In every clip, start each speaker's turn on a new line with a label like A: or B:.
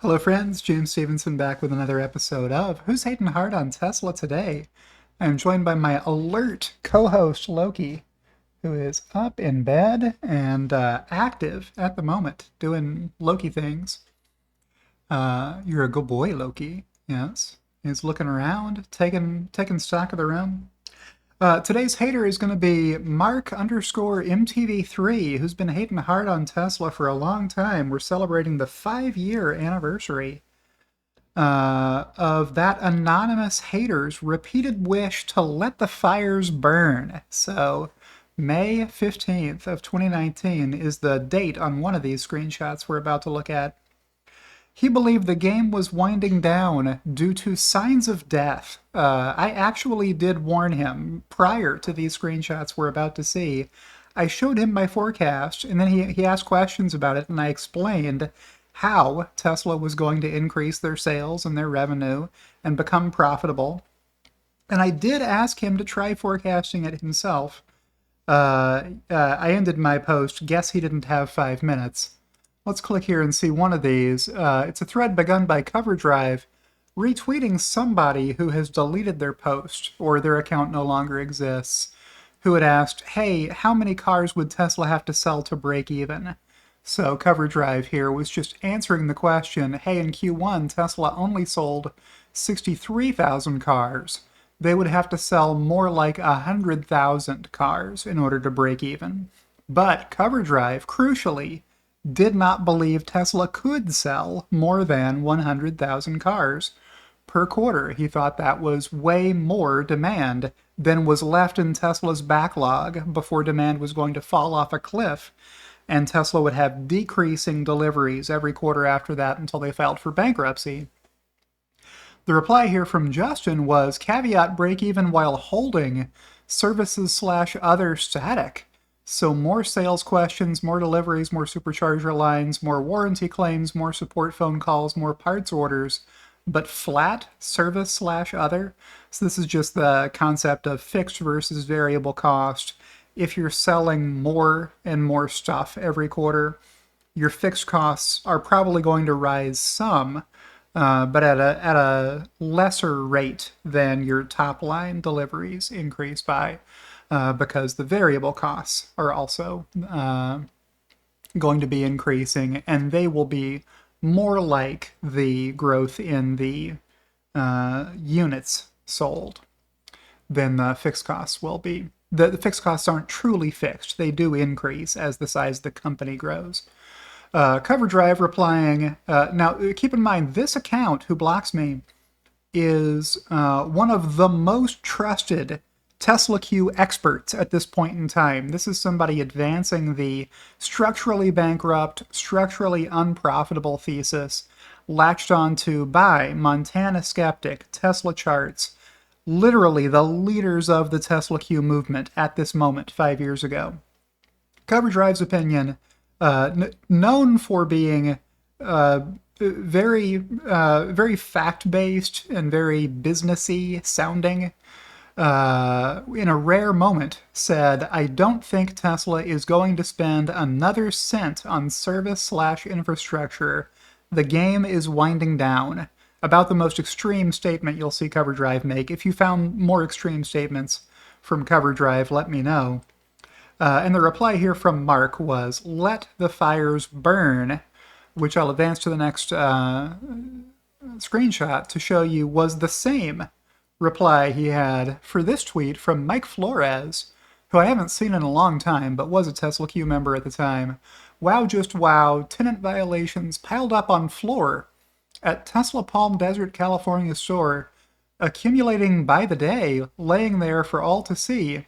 A: Hello friends, James Stevenson back with another episode of Who's Hating Hard on Tesla Today? I'm joined by my alert co-host Loki, who is up in bed and active at the moment, doing Loki things. You're a good boy, Loki. Yes. He's looking around, taking stock of the room. Today's hater is going to be Mark underscore MTV3, who's been hating hard on Tesla for a long time. We're celebrating the 5-year anniversary of that anonymous hater's repeated wish to let the fires burn. So May 15th of 2019 is the date on one of these screenshots we're about to look at. He believed the game was winding down due to signs of death. I actually did warn him prior to these screenshots we're about to see. I showed him my forecast, and then he asked questions about it, and I explained how Tesla was going to increase their sales and their revenue and become profitable. And I did ask him to try forecasting it himself. I ended my post, guess he didn't have 5 minutes. Let's click here and see one of these. It's a thread begun by Cover Drive, retweeting somebody who has deleted their post, or their account no longer exists, who had asked, hey, how many cars would Tesla have to sell to break even? So Cover Drive here was just answering the question, hey, in Q1, Tesla only sold 63,000 cars. They would have to sell more like 100,000 cars in order to break even. But Cover Drive, crucially, did not believe Tesla could sell more than 100,000 cars per quarter. He thought that was way more demand than was left in Tesla's backlog before demand was going to fall off a cliff, and Tesla would have decreasing deliveries every quarter after that until they filed for bankruptcy. The reply here from Justin was, caveat break even while holding services/other static. So more sales questions, more deliveries, more supercharger lines, more warranty claims, more support phone calls, more parts orders, but flat service/other. So this is just the concept of fixed versus variable cost. If you're selling more and more stuff every quarter, your fixed costs are probably going to rise some, but at a lesser rate than your top line deliveries increase by. Because the variable costs are also going to be increasing, and they will be more like the growth in the units sold than the fixed costs will be. The fixed costs aren't truly fixed. They do increase as the size of the company grows. Cover Drive replying, now keep in mind, this account, who blocks me, is one of the most trusted Tesla Q experts at this point in time. This is somebody advancing the structurally bankrupt, structurally unprofitable thesis latched onto by Montana Skeptic, Tesla Charts, literally the leaders of the Tesla Q movement at this moment 5 years ago. Cover Drive's opinion, known for being very fact-based and very businessy sounding, in a rare moment, said, I don't think Tesla is going to spend another cent on service/infrastructure. The game is winding down. About the most extreme statement you'll see Cover Drive make. If you found more extreme statements from Cover Drive, let me know. And the reply here from Mark was, let the fires burn, which I'll advance to the next screenshot to show you was the same reply he had for this tweet from Mike Flores, who I haven't seen in a long time, but was a Tesla Q member at the time. Wow, just wow, tenant violations piled up on floor at Tesla Palm Desert, California store, accumulating by the day, laying there for all to see.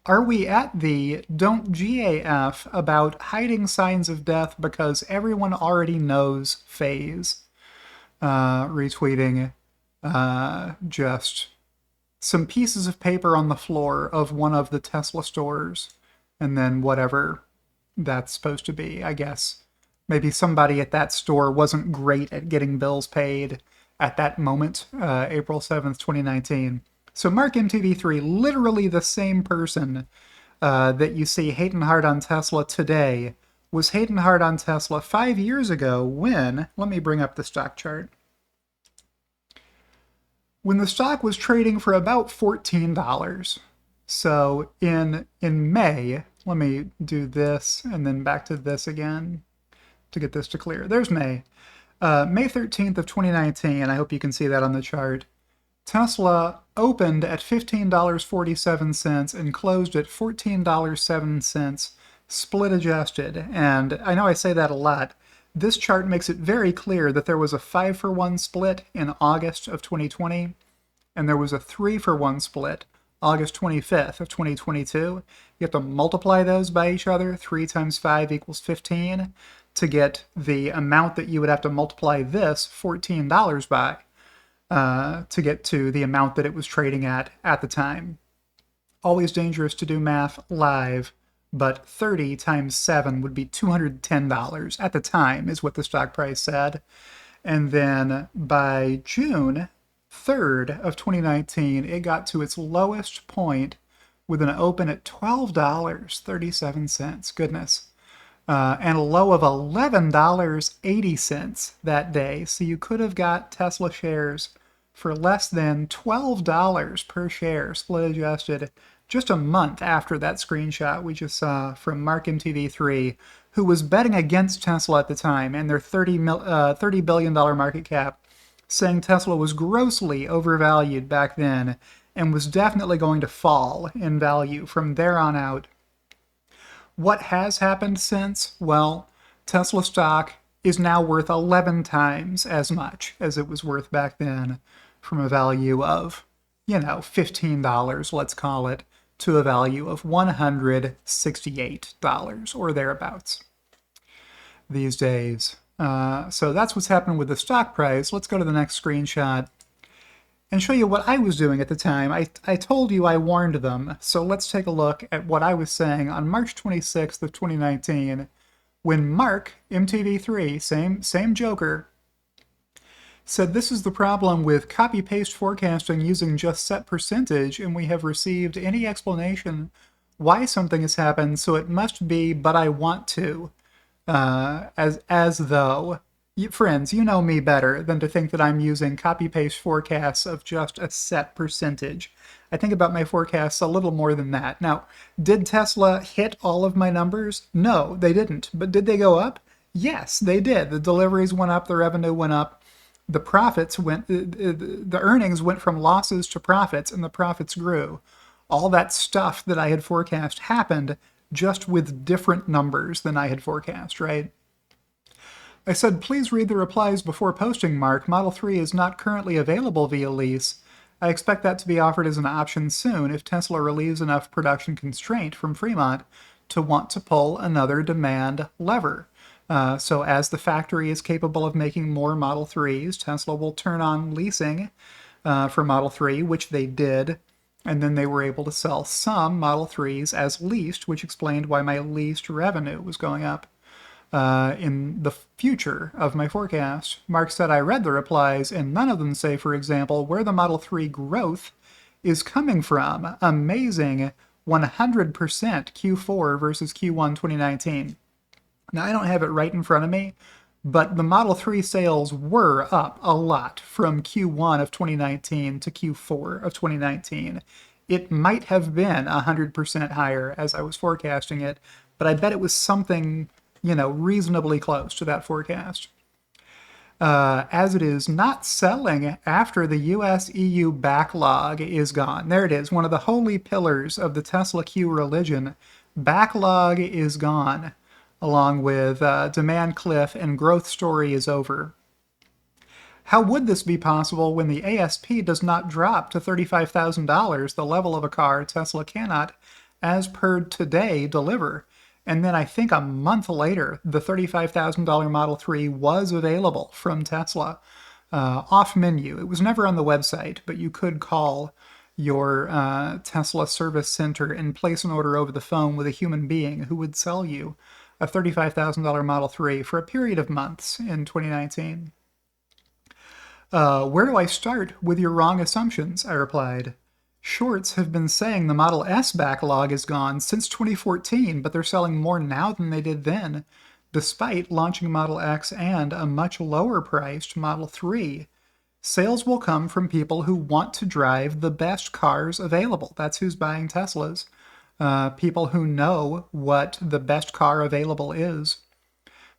A: Are we at the don't GAF about hiding signs of death because everyone already knows phase? Retweeting just some pieces of paper on the floor of one of the Tesla stores, and then whatever that's supposed to be, I guess. Maybe somebody at that store wasn't great at getting bills paid at that moment, April 7th, 2019. So Mark MTV3, literally the same person that you see hating hard on Tesla today, was hating hard on Tesla 5 years ago when, let me bring up the stock chart, when the stock was trading for about $14. So in May, let me do this and then back to this again to get this to clear. There's May. May 13th of 2019, I hope you can see that on the chart. Tesla opened at $15.47 and closed at $14.07, split adjusted. And I know I say that a lot. This chart makes it very clear that there was a 5-for-1 split in August of 2020, and there was a 3-for-1 split August 25th of 2022. You have to multiply those by each other. 3 times 5 equals 15 to get the amount that you would have to multiply this $14 by to get to the amount that it was trading at the time. Always dangerous to do math live, but 30 times 7 would be $210 at the time is what the stock price said. And then by June 3rd of 2019, it got to its lowest point with an open at $12.37. Goodness. And a low of $11.80 that day. So you could have got Tesla shares for less than $12 per share, split adjusted, just a month after that screenshot we just saw from Mark MTV3, who was betting against Tesla at the time and their $30 billion market cap, saying Tesla was grossly overvalued back then and was definitely going to fall in value from there on out. What has happened since? Well, Tesla stock is now worth 11 times as much as it was worth back then, from a value of, $15, let's call it, to a value of $168 or thereabouts these days. So that's what's happened with the stock price. Let's go to the next screenshot and show you what I was doing at the time. I told you I warned them, so let's take a look at what I was saying on March 26th of 2019 when Mark, MTV3, same joker, said this is the problem with copy-paste forecasting using just set percentage, and we have received any explanation why something has happened, so it must be but I want to. As though, friends, you know me better than to think that I'm using copy-paste forecasts of just a set percentage. I think about my forecasts a little more than that. Now, did Tesla hit all of my numbers? No, they didn't. But did they go up? Yes, they did. The deliveries went up, the revenue went up, the profits went, the earnings went from losses to profits, and the profits grew. All that stuff that I had forecast happened, just with different numbers than I had forecast, right? I said, please read the replies before posting, Mark. Model 3 is not currently available via lease. I expect that to be offered as an option soon if Tesla relieves enough production constraint from Fremont to want to pull another demand lever. So as the factory is capable of making more Model 3s, Tesla will turn on leasing for Model 3, which they did. And then they were able to sell some Model 3s as leased, which explained why my leased revenue was going up in the future of my forecast. Mark said, I read the replies, and none of them say, for example, where the Model 3 growth is coming from. Amazing 100% Q4 versus Q1 2019. Now, I don't have it right in front of me, but the Model 3 sales were up a lot from Q1 of 2019 to Q4 of 2019. It might have been 100% higher as I was forecasting it, but I bet it was something, reasonably close to that forecast. As it is not selling after the US-EU backlog is gone. There it is, one of the holy pillars of the Tesla Q religion. Backlog is gone, along with demand cliff and growth story is over. How would this be possible when the ASP does not drop to $35,000, the level of a car Tesla cannot, as per today, deliver? And then I think a month later, the $35,000 Model 3 was available from Tesla, off menu. It was never on the website, but you could call your Tesla service center and place an order over the phone with a human being who would sell you a $35,000 Model 3 for a period of months in 2019. Where do I start with your wrong assumptions? I replied. Shorts have been saying the Model S backlog is gone since 2014, but they're selling more now than they did then, despite launching Model X and a much lower priced Model 3. Sales will come from people who want to drive the best cars available. That's who's buying Teslas. People who know what the best car available is.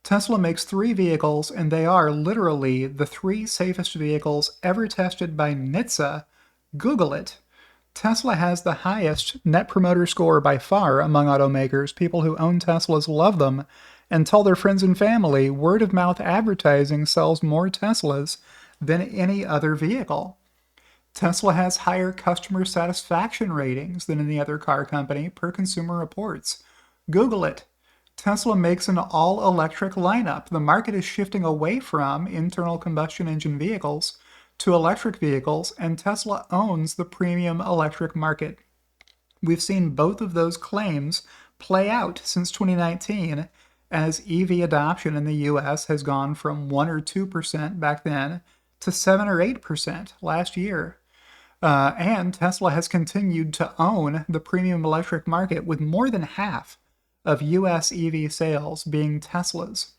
A: Tesla makes 3 vehicles, and they are literally the 3 safest vehicles ever tested by NHTSA. Google it. Tesla has the highest Net Promoter Score by far among automakers. People who own Teslas love them and tell their friends and family. Word-of-mouth advertising sells more Teslas than any other vehicle. Tesla has higher customer satisfaction ratings than any other car company per Consumer Reports. Google it. Tesla makes an all-electric lineup. The market is shifting away from internal combustion engine vehicles to electric vehicles, and Tesla owns the premium electric market. We've seen both of those claims play out since 2019 as EV adoption in the US has gone from 1 or 2% back then to 7 or 8% last year. And Tesla has continued to own the premium electric market with more than half of US EV sales being Teslas.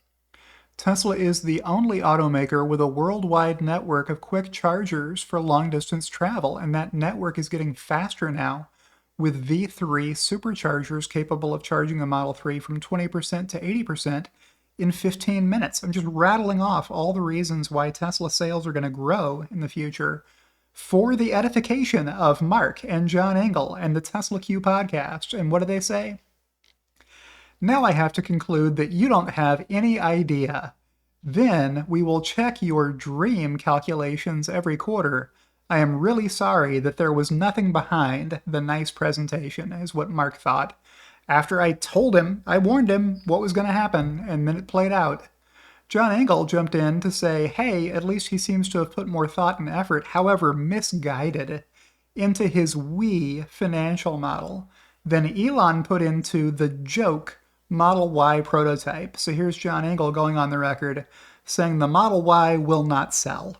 A: Tesla is the only automaker with a worldwide network of quick chargers for long-distance travel, and that network is getting faster now, with V3 superchargers capable of charging a Model 3 from 20% to 80% in 15 minutes. I'm just rattling off all the reasons why Tesla sales are going to grow in the future for the edification of Mark and John Engel and the Tesla Q podcast. And what do they say? Now I have to conclude that you don't have any idea. Then we will check your dream calculations every quarter. I am really sorry that there was nothing behind the nice presentation, is what Mark thought. After I told him, I warned him what was going to happen, and then it played out. John Engel jumped in to say, hey, at least he seems to have put more thought and effort, however misguided, into his Wii financial model than Elon put into the joke Model Y prototype. So here's John Engel going on the record saying the Model Y will not sell.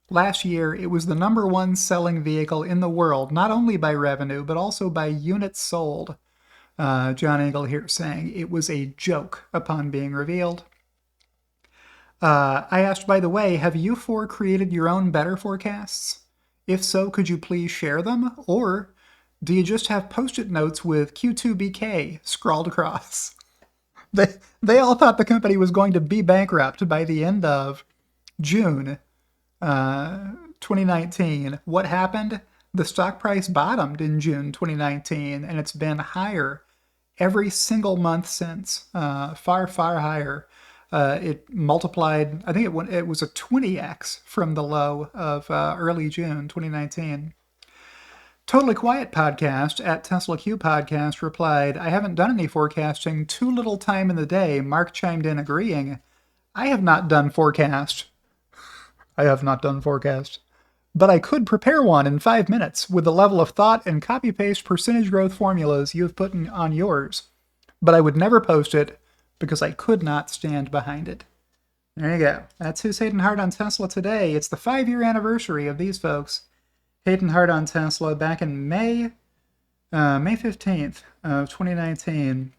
A: Last year, it was the #1 selling vehicle in the world, not only by revenue, but also by units sold. John Engel here saying it was a joke upon being revealed. I asked, by the way, have you 4 created your own better forecasts? If so, could you please share them? Or do you just have Post-it notes with Q2BK scrawled across? They all thought the company was going to be bankrupt by the end of June 2019. What happened? The stock price bottomed in June 2019, and it's been higher every single month since, far, far higher. It multiplied, I think it was a 20x from the low of early June 2019. Totally Quiet Podcast at Tesla Q Podcast replied, I haven't done any forecasting. Too little time in the day. Mark chimed in agreeing. I have not done forecast. But I could prepare one in 5 minutes with the level of thought and copy-paste percentage growth formulas you have put on yours. But I would never post it because I could not stand behind it. There you go. That's who's hating hard on Tesla today. It's the 5-year anniversary of these folks hating hard on Tesla back in May 15th of 2019.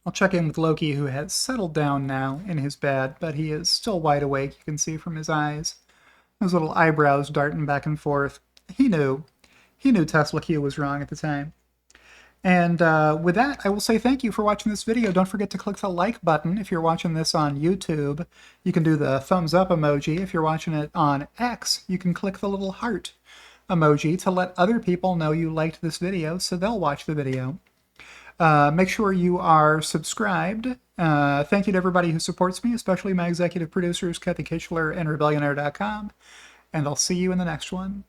A: I'll check in with Loki, who has settled down now in his bed, but he is still wide awake. You can see from his eyes. Those little eyebrows darting back and forth. He knew Tesla Q was wrong at the time. And with that, I will say thank you for watching this video. Don't forget to click the like button if you're watching this on YouTube. You can do the thumbs up emoji. If you're watching it on X, you can click the little heart emoji to let other people know you liked this video so they'll watch the video. Make sure you are subscribed. Thank you to everybody who supports me, especially my executive producers, Kathy Kitchler and Rebellionaire.com. And I'll see you in the next one.